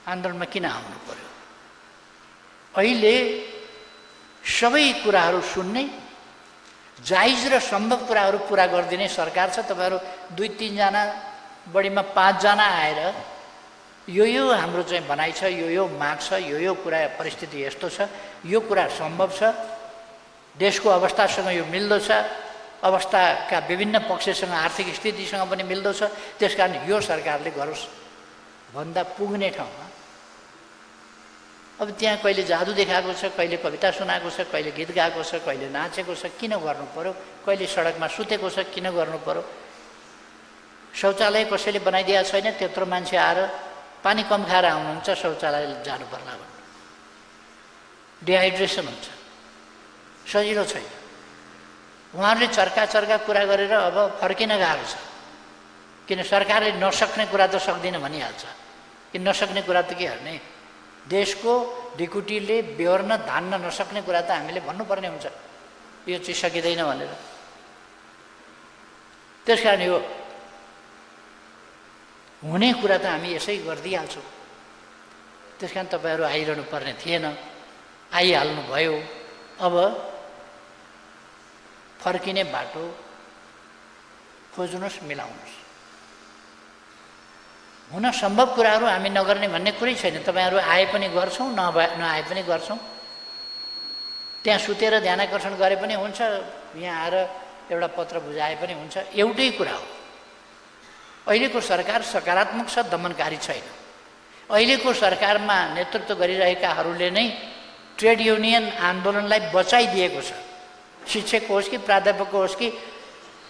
आन्दोलनमा किन आउनु पर्यो? अहिले सबै कुराहरू सुन्ने, जायज र सम्भव कुराहरू पुरा गरिदिने सरकार छ। तपाईहरू 2-3 जना बढीमा 5 जना आएर यो हाम्रो चाहिँ भनाइ छ, यो माग छ, यो कुरा परिस्थिति यस्तो छ, यो कुरा सम्भव छ, देशको अवस्थासँग यो मिल्दो छ, अवस्थाका विभिन्न पक्षसँग आर्थिक स्थितिसँग पनि मिल्दो छ, त्यसकारण यो सरकारले गरोस् भन्दा पुग्ने ठाउँमा अब त्यहाँ कहिले जादु देखाएको छ, कहिले कविता सुनाएको छ, कहिले गीत गाएको छ, कहिले नाचेको छ, किन गर्नु पर्यो? कहिले सडकमा सुतेको छ, किन गर्नु पर्यो? शौचालय कसैले बनाइदिएको छैन, त्यत्रो मान्छे आएर पानी कम खाएर आउनुहुन्छ, शौचालय जानु पर्ला भन्नु, डिहाइड्रेसन हुन्छ, सजिलो छैन। उहाँहरूले चर्का कुरा गरेर अब फर्किन गाह्रो छ, किन सरकारले नसक्ने कुरा त सक्दिन भनिहाल्छ, कि नसक्ने कुरा त के गर्ने? देशको ढिकुटीले बेहोर्न धान्न नसक्ने कुरा त हामीले भन्नुपर्ने हुन्छ, यो चाहिँ सकिँदैन भनेर। त्यसकारण यो हुने कुरा त हामी यसै गरिदिइहाल्छौँ। त्यसकारण तपाईँहरू आइरहनु पर्ने थिएन, आइहाल्नु भयो। अब फर्किने बाटो खोज्नुहोस्, मिलाउनुहोस्। हुन सम्भव कुराहरू हामी नगर्ने भन्ने कुरै छैन। तपाईँहरू आए पनि गर्छौँ, नआए पनि गर्छौँ। त्यहाँ सुतेर ध्यानाकर्षण गरे पनि हुन्छ, यहाँ आएर एउटा पत्र बुझाए पनि हुन्छ, एउटै कुरा हो। अहिलेको सरकार सकारात्मक छ, दमनकारी छैन। अहिलेको सरकारमा नेतृत्व गरिरहेकाहरूले नै ट्रेड युनियन आन्दोलनलाई बचाइदिएको छ। शिक्षकको होस् कि प्राध्यापकको होस् कि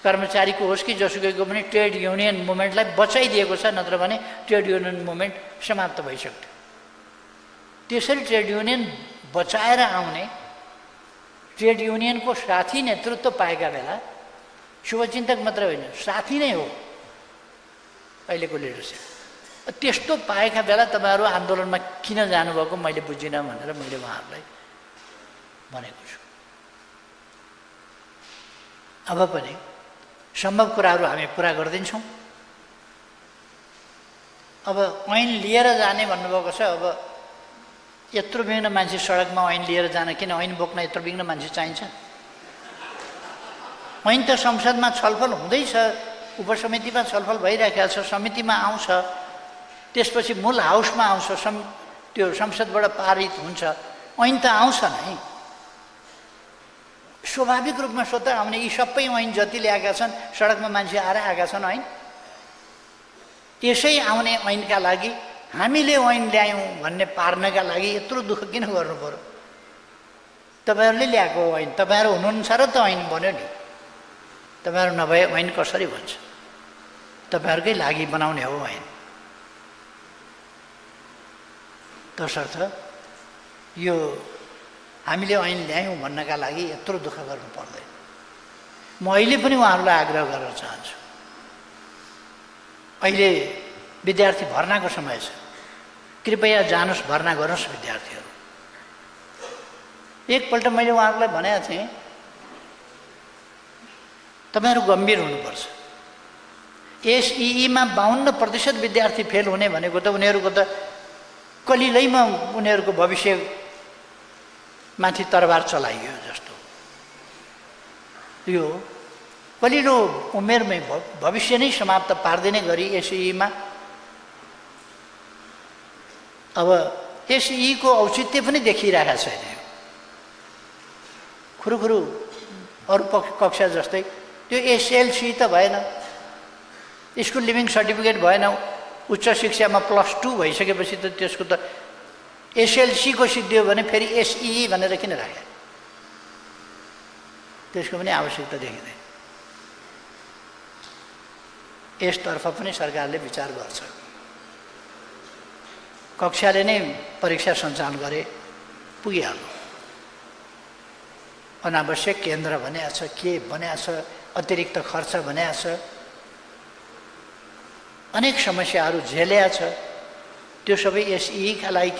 कर्मचारीको होस् कि जसुकैको पनि ट्रेड युनियन मुभमेन्टलाई बचाइदिएको छ, नत्र भने ट्रेड युनियन मुभमेन्ट समाप्त भइसक्थ्यो। त्यसरी ट्रेड युनियन बचाएर आउने, ट्रेड युनियनको साथी नेतृत्व पाएका बेला शुभचिन्तक मात्र होइन, साथी नै हो अहिलेको लिडरसिप। त्यस्तो पाएका बेला तपाईँहरू आन्दोलनमा किन जानुभएको मैले बुझिनँ भनेर मैले उहाँहरूलाई भनेको छु। अब पनि सम्भव कुराहरू हामी पुरा गरिदिन्छौँ। अब ऐन लिएर जाने भन्नुभएको छ। अब यत्रो बिघ्न मान्छे सडकमा ऐन लिएर जान, किन ऐन बोक्न यत्रो बिघ्न मान्छे चाहिन्छ? ऐन त संसदमा छलफल हुँदैछ, उपसमितिमा छलफल भइरहेको छ, समितिमा आउँछ, त्यसपछि मूल हाउसमा आउँछ, त्यो संसदबाट पारित हुन्छ, ऐन त आउँछ नै। स्वाभाविक रूपमा स्वतः आउने यी सबै ऐन जति ल्याएका छन्, सडकमा मान्छे आएर आएका छन् ऐन। यसै आउने ऐनका लागि हामीले ऐन ल्यायौँ भन्ने पार्नका लागि यत्रो दुःख किन गर्नु पर्यो? तपाईँहरूले ल्याएको ऐन, तपाईँहरू हुनुहुन्छ र त ऐन बन्यो नि। तपाईँहरू नभए ऐन कसरी भन्छ? तपाईँहरूकै लागि बनाउने हो ऐन। तसर्थ यो हामीले ऐन ल्यायौँ भन्नका लागि यत्रो दुःख गर्नु पर्दैन। म अहिले पनि उहाँहरूलाई आग्रह गर्न चाहन्छु, अहिले विद्यार्थी भर्नाको समय छ, कृपया जानुहोस्, भर्ना गर्नुहोस् विद्यार्थीहरू। एकपल्ट मैले उहाँहरूलाई भनेको थिएँ, तपाईँहरू गम्भीर हुनुपर्छ। एसईईमा 52% विद्यार्थी फेल हुने भनेको त उनीहरूको त कलिलैमा उनीहरूको भविष्यमाथि तरबार चलाइयो जस्तो। यो कलिलो उमेरमै भविष्य नै समाप्त पारिदिने गरी एसईईमा अब एसईईको औचित्य पनि देखिरहेका छैन। खुरुखुरु अरू कक्षा जस्तै त्यो एसएलसी त भएन, स्कुल लिभिङ सर्टिफिकेट भएन, उच्च शिक्षामा +2 भइसकेपछि त त्यसको त एसएलसीको सिद्धियो भने फेरि एसईई भनेर किन राखे? त्यसको पनि आवश्यकता देखिँदैन। यसतर्फ पनि सरकारले विचार गर्छ। कक्षाले नै परीक्षा सञ्चालन गरे पुगिहाल्यो। अनावश्यक केन्द्र भनेको छ, के भनेको छ, अतिरिक्त खर्च भनेको छ, अनेक समस्याहरू झेलेको छ। त्यो सबै एसईईका लागि